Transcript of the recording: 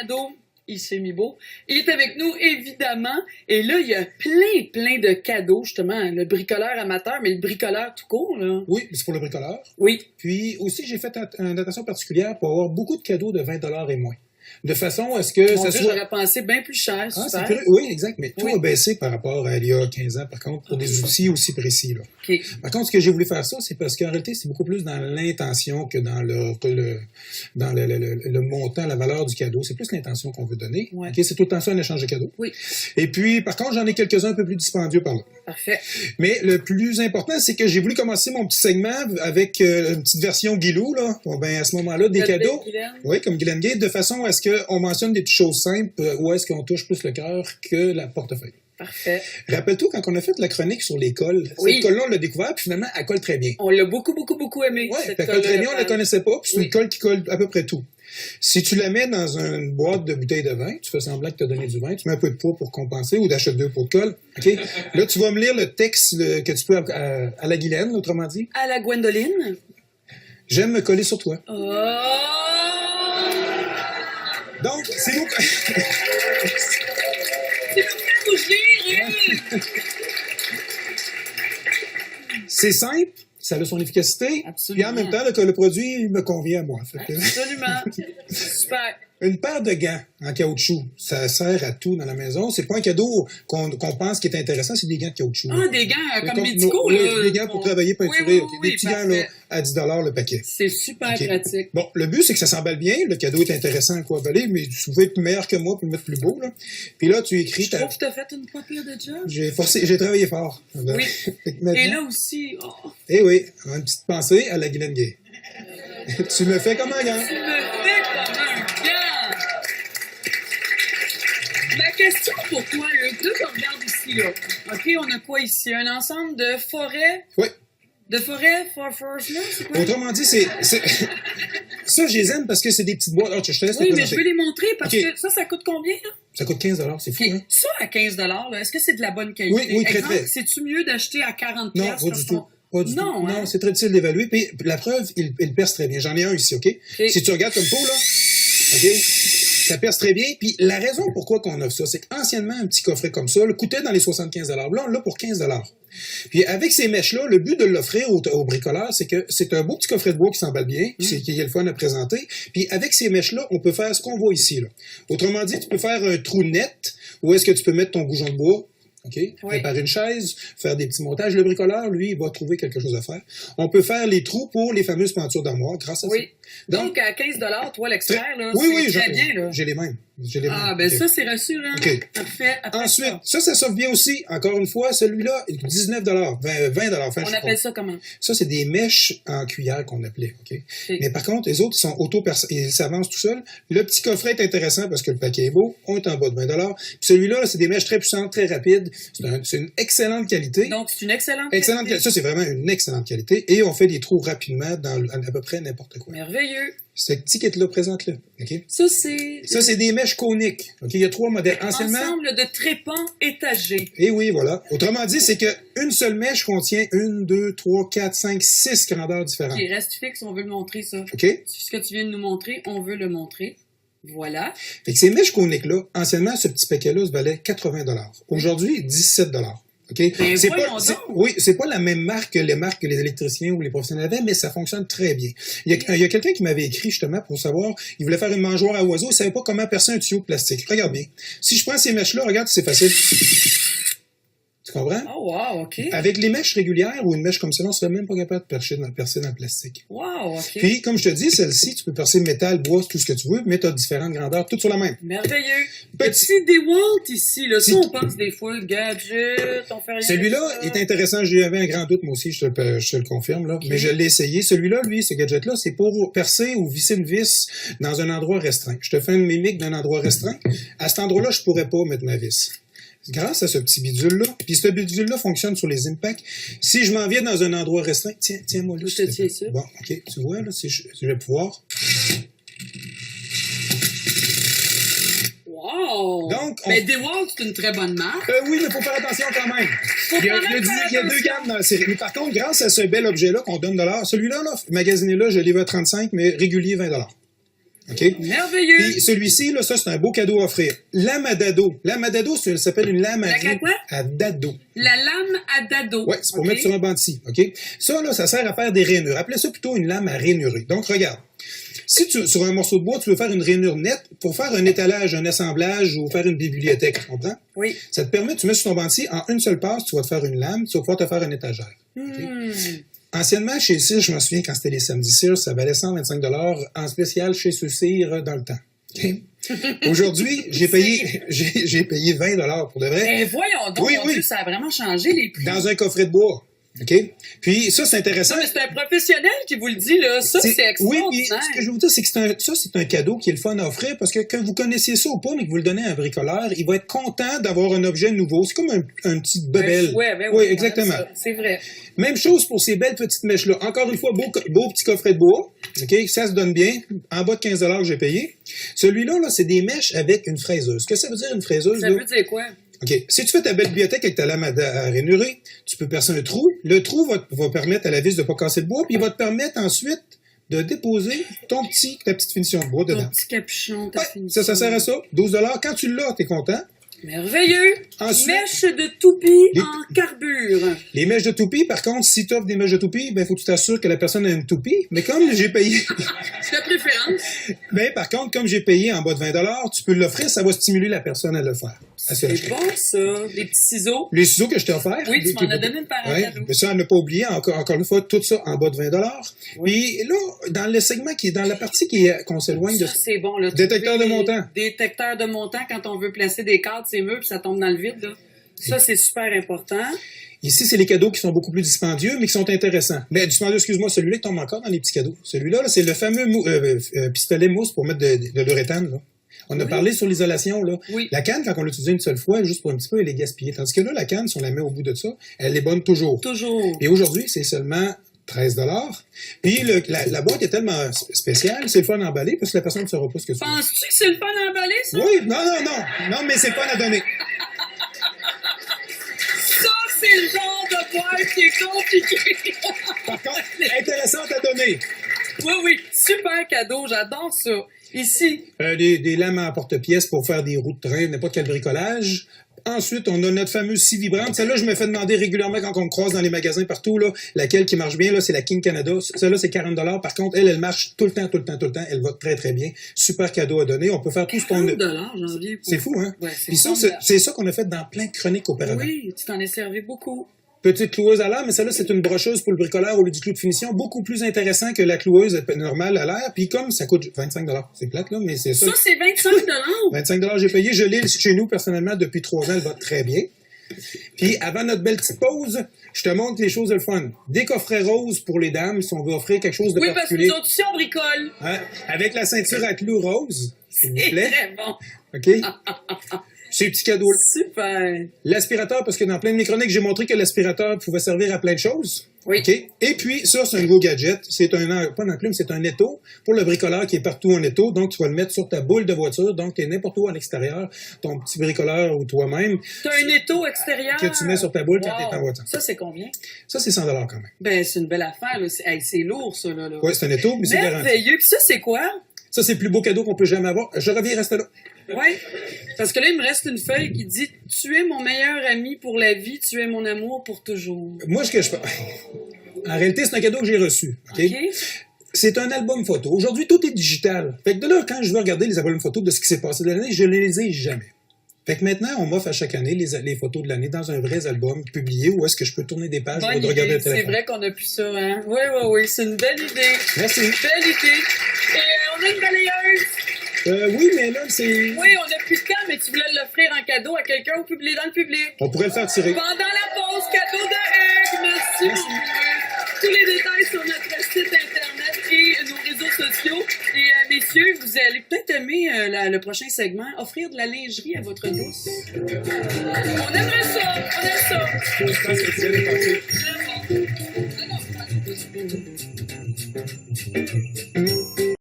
cadeau. Il s'est mis beau. Il est avec nous, évidemment. Et là, il y a plein de cadeaux, justement. Le bricoleur amateur, mais le bricoleur tout court, là. Oui, c'est pour le bricoleur. Oui. Puis aussi, j'ai fait une attention particulière pour avoir beaucoup de cadeaux de 20$ et moins. De façon à ce que Mon ça Dieu, soit... j'aurais pensé bien plus cher, Ah, super. c'est oui, exact. Mais tout Oui. a baissé par rapport à il y a 15 ans, par contre, pour des outils aussi précis, là. OK. Par contre, ce que j'ai voulu faire ça, c'est parce qu'en réalité, c'est beaucoup plus dans l'intention que dans le montant, la valeur du cadeau. C'est plus l'intention qu'on veut donner. Ouais. Okay? C'est tout le temps ça, un échange de cadeaux. Oui. Et puis, par contre, j'en ai quelques-uns un peu plus dispendieux par là. Parfait. Mais le plus important, c'est que j'ai voulu commencer mon petit segment avec une petite version Guilou, là. Bon, ben, à ce moment-là, des cadeaux. Oui, comme Guylaine Gay, de façon à ce qu'on mentionne des petites choses simples où est-ce qu'on touche plus le cœur que la portefeuille. Parfait. Rappelle-toi, quand on a fait la chronique sur les cols, Oui. cette colle-là, on l'a découvert, puis finalement, elle colle très bien. On l'a beaucoup aimé. Oui, cette elle colle très bien, on colle-là. ne la connaissait pas, puis c'est Oui. une colle qui colle à peu près tout. Si tu la mets dans une boîte de bouteilles de vin, tu fais semblant que tu as donné du vin, tu mets un peu de poids pour compenser ou d'achètes 2 pots de colle. OK? Là, tu vas me lire le texte que tu peux à la Guylaine, autrement dit. À la Gwendoline. J'aime me coller sur toi. Oh! Donc, c'est nous. C'est pour faire rougir, hein? C'est simple, ça a son efficacité. Absolument. Puis en même temps, le produit me convient à moi. Fait que... Absolument. Super. Une paire de gants en caoutchouc, ça sert à tout dans la maison. C'est pas un cadeau qu'on pense qui est intéressant, c'est des gants de caoutchouc. Ah, des gants comme médicaux, là. Oui, des gants pour travailler peinturés. Oui, Des petits gants là, à 10$ le paquet. C'est super Okay. pratique. Bon, le but, c'est que ça s'emballe bien. Le cadeau est intéressant à quoi avaler, mais tu pouvais être meilleur que moi pour le mettre plus beau. Là. Puis là, tu écris... Je trouve que tu as fait une pas pire de job. J'ai travaillé fort. Oui. Maintenant, Et là aussi, eh oui, une petite pensée à la Guylaine Gay. Tu me fais comme un gant. tu me fais comme un gant. Ma question pour toi, là, là, tu regardes ici, là. OK, on a quoi ici? Un ensemble de forêts? Oui. De forêts, là, c'est quoi? Autrement dit, c'est... Ça, je les aime parce que c'est des petites boîtes. Alors, je te laisse Oui, te mais je présenter. veux les montrer parce OK. que ça coûte combien, là? Ça coûte 15$, c'est fou, OK. hein? Ça, à 15$, là, est-ce que c'est de la bonne qualité? Oui, oui, très, Exemple, très. c'est-tu mieux d'acheter à 40$? Non, pas du tout. Pas du Non, tout. hein? Non, c'est très difficile d'évaluer. Puis la preuve, il perce très bien. J'en ai un ici, OK? Si tu regardes comme pot, là, OK? Ça perce très bien. Puis la raison pourquoi qu'on offre ça, c'est qu'anciennement, un petit coffret comme ça, là, coûtait dans les 75$. Là, on l'a pour 15$. Puis avec ces mèches-là, le but de l'offrir au bricoleur, c'est que c'est un beau petit coffret de bois qui s'emballe bien, qui est le fun à présenter. Puis avec ces mèches-là, on peut faire ce qu'on voit ici, là. Autrement dit, tu peux faire un trou net où est-ce que tu peux mettre ton goujon de bois. OK? Oui. Préparer une chaise, faire des petits montages. Le bricoleur, lui, il va trouver quelque chose à faire. On peut faire les trous pour les fameuses peintures d'armoire grâce à ça. Oui. Donc, à 15$, toi, l'expert, là, oui, c'est très bien, là. j'ai les mêmes. Ah, ben OK. ça, c'est rassurant. OK. Parfait. Après Ensuite, ça, ça s'offre bien aussi. Encore une fois, celui-là, 19$, 20$. Enfin, on appelle ça comment? Ça, c'est des mèches en cuillère qu'on appelait. OK? Mais par contre, les autres, ils sont ils s'avancent tout seuls. Le petit coffret est intéressant parce que le paquet est beau. On est en bas de 20$. Puis celui-là, là, c'est des mèches très puissantes, très rapides. C'est une excellente qualité. Donc, c'est une excellente qualité. Ça, c'est vraiment une excellente qualité. Et on fait des trous rapidement dans à peu près n'importe quoi. Merveilleux. Cette ticket-là, présente-le. OK? Ça, c'est des mèches coniques. OK? Il y a 3 modèles. Anciennement. ensemble de trépans étagés. Et oui, voilà. Autrement dit, c'est qu'une seule mèche contient 1, 2, 3, 4, 5, 6 grandeurs différentes. Qui reste fixe, on veut le montrer, ça. OK? Ce que tu viens de nous montrer, on veut le montrer. Voilà. Fait que ces mèches coniques-là, anciennement, ce petit paquet-là se valait 80$. Aujourd'hui, 17$. OK? Ben, c'est pas la même marque que les marques que les électriciens ou les professionnels avaient, mais ça fonctionne très bien. Il y a quelqu'un qui m'avait écrit justement pour savoir, il voulait faire une mangeoire à oiseaux, il savait pas comment percer un tuyau de plastique. Regarde bien. Si je prends ces mèches-là, regarde, c'est facile. Tu comprends? Oh, wow, OK. Avec les mèches régulières ou une mèche comme ça, on serait même pas capable de percer dans le plastique. Wow, OK. Puis, comme je te dis, celle-ci, tu peux percer métal, bois, tout ce que tu veux, mais tu as différentes grandeurs, toutes sur la même. Merveilleux. Petit. Petit DeWalt ici, là. Ça, on pense des fois, le gadget, on fait rien. Celui-là est intéressant. J'avais un grand doute, moi aussi, je te le confirme, là. Okay. Mais je l'ai essayé. Celui-là, lui, ce gadget-là, c'est pour percer ou visser une vis dans un endroit restreint. Je te fais une mimique d'un endroit restreint. À cet endroit-là, je pourrais pas mettre ma vis. Grâce à ce petit bidule-là, puis ce bidule-là fonctionne sur les impacts. Si je m'en viens dans un endroit restreint, tiens-moi là. Je te tiens ça. Bon, OK, tu vois, là, si je vais pouvoir. Wow! Donc, mais DeWalt, c'est une très bonne marque. Oui, mais il faut faire attention quand même. Il y a 2 gammes dans la série. Mais par contre, grâce à ce bel objet-là qu'on donne $, celui-là, là, magasiné là, je l'ai vu à 35, mais régulier 20$. OK? Merveilleux. Puis celui-ci, là, ça, c'est un beau cadeau à offrir. Lame à dado. Lame à dado, ça s'appelle une lame à dado. La lame à dado. Oui, c'est pour mettre sur un banc de scie. OK? Ça, là, ça sert à faire des rainures. Appelez ça plutôt une lame à rainurer. Donc, regarde. Si sur un morceau de bois, tu veux faire une rainure nette, pour faire un étalage, un assemblage ou faire une bibliothèque, tu comprends? Oui. Ça te permet, tu mets sur ton banc de scie, en une seule passe, tu vas te faire une lame, tu vas pouvoir te faire une étagère. Okay? Anciennement, chez Sears, je me souviens quand c'était les samedis Sears, ça valait 125 $, en spécial chez Sears dans le temps. Okay? Aujourd'hui, j'ai payé 20 $ pour de vrai. Eh, voyons donc, Dieu, ça a vraiment changé les prix. Dans un coffret de bois. OK? Puis ça, c'est intéressant. Non, mais c'est un professionnel qui vous le dit, là. Ça, c'est extraordinaire. Oui, puis ce que je veux vous dire, c'est que c'est un cadeau qui est le fun à offrir parce que quand vous connaissiez ça ou pas, mais que vous le donnez à un bricoleur, il va être content d'avoir un objet nouveau. C'est comme un petit bebelle. Oui, exactement. C'est vrai. Même chose pour ces belles petites mèches-là. Encore une fois, beau petit coffret de bois. OK? Ça se donne bien. En bas de 15 $ que j'ai payé. Celui-là, là, c'est des mèches avec une fraiseuse. Qu'est-ce que ça veut dire, une fraiseuse? Ça veut dire quoi? OK. Si tu fais ta belle bibliothèque avec ta lame à rainurer, tu peux percer un trou. Le trou va permettre à la vis de ne pas casser le bois, puis il va te permettre ensuite de déposer ta petite finition de bois dedans. Ton petit capuchon, ta finition. Ça sert à ça. 12 $. Quand tu l'as, t'es content. Merveilleux! Ensuite, mèches de toupie en carbure. Les mèches de toupie, par contre, si tu offres des mèches de toupie, ben, faut que tu t'assures que la personne a une toupie. Mais comme j'ai payé... C'est la préférence. Mais par contre, comme j'ai payé en bas de 20 $, tu peux l'offrir, ça va stimuler la personne à le faire. C'est bon, ça. Les petits ciseaux. Les ciseaux que je t'ai offerts. Oui, tu m'en as donné une parenthèse. Oui, mais ça, on n'a pas oublié, encore une fois, tout ça en bas de 20 $. Oui. Puis là, dans le segment qui est dans la partie qu'on s'éloigne de... Ça, c'est bon, là. Détecteur de montant. Détecteur de montant quand on veut placer des cadres, ces murs, puis ça tombe dans le vide, là. Ça, c'est super important. Ici, c'est les cadeaux qui sont beaucoup plus dispendieux, mais qui sont intéressants. Mais dispendieux, excuse-moi, celui-là, il tombe encore dans les petits cadeaux. Celui-là, là, c'est le fameux pistolet mousse pour mettre de l'uréthane, là. On a parlé sur l'isolation, là. Oui. La canne, quand on l'utilise une seule fois, juste pour un petit peu, elle est gaspillée. Tandis que là, la canne, si on la met au bout de ça, elle est bonne toujours. Toujours. Et aujourd'hui, c'est seulement 13 $. Puis la boîte est tellement spéciale, c'est le fun à emballer parce que la personne ne saura pas ce que c'est. Penses-tu que c'est le fun à emballer, ça? Oui, non, mais c'est le fun à donner. Ça, c'est le genre de boîte qui est compliqué. Par contre, intéressante à donner. Oui, super cadeau, j'adore ça. Ici. Des lames à porte-pièces pour faire des roues de train, n'importe quel bricolage. Ensuite, on a notre fameuse scie vibrante. Celle-là, je me fais demander régulièrement quand on me croise dans les magasins partout, là, laquelle qui marche bien, là, c'est la King Canada. Celle-là, c'est 40 $. Par contre, elle marche tout le temps. Elle va très, très bien. Super cadeau à donner. On peut faire tout ce qu'on a. 40 $, j'en viens. C'est fou, hein? Ouais, puis ça, c'est ça qu'on a fait dans plein de chroniques auparavant. Oui, tu t'en es servi beaucoup. Petite cloueuse à l'air, mais celle-là, c'est une brocheuse pour le bricoleur au lieu du clou de finition. Beaucoup plus intéressant que la cloueuse normale à l'air. Puis comme ça coûte 25 $. C'est plate, là, mais c'est ça. Ça, c'est 25 $. 25 $, j'ai payé. Je l'ai chez nous, personnellement, depuis 3 ans. Elle va très bien. Puis avant notre belle petite pause, je te montre les choses de le fun. Des coffrets roses pour les dames, si on veut offrir quelque chose de particulier. Oui, parce que nous autres aussi, on bricole. Hein? Avec la ceinture à clous rose, s'il vous plaît. C'est très bon. OK? Ces petits cadeaux. Super. L'aspirateur, parce que dans plein de mes chroniques, j'ai montré que l'aspirateur pouvait servir à plein de choses. Oui. OK? Et puis, ça, c'est un nouveau gadget. C'est pas un enclume, c'est un étau pour le bricoleur qui est partout en étau. Donc, tu vas le mettre sur ta boule de voiture. Donc, tu es n'importe où à l'extérieur, ton petit bricoleur ou toi-même. Tu as un étau extérieur. Que tu mets sur ta boule quand tu es en voiture. Ça, c'est combien? Ça, c'est 100 $ quand même. Ben, c'est une belle affaire. Là. C'est lourd, ça. Là. Oui, c'est un étau, mais c'est garanti. Merveilleux. Puis ça, c'est quoi? Ça, c'est le plus beau cadeau qu'on peut jamais avoir. Je reviens, reste là. Oui, parce que là, il me reste une feuille qui dit « Tu es mon meilleur ami pour la vie, tu es mon amour pour toujours. » Moi, ce que je fais... En réalité, c'est un cadeau que j'ai reçu. OK? C'est un album photo. Aujourd'hui, tout est digital. Fait que de là, quand je veux regarder les albums photos de ce qui s'est passé de l'année, je ne les ai jamais. Fait que maintenant, on m'offre à chaque année les photos de l'année dans un vrai album publié où est-ce que je peux tourner des pages pour regarder le téléphone. C'est vrai qu'on a pu ça, hein? Oui, c'est une belle idée. Merci. Belle idée. Et on a une balayeuse. Oui, mais là, c'est... Oui, on n'a plus de temps, mais tu voulais l'offrir en cadeau à quelqu'un dans le public. On pourrait le faire tirer. Pendant la pause, cadeau de Hugues. Merci. Tous les détails sur notre site Internet et nos réseaux sociaux. Et messieurs, vous allez peut-être aimer le prochain segment, offrir de la lingerie à votre douce. On aimerait ça. Je pense que tu allais partir. Non.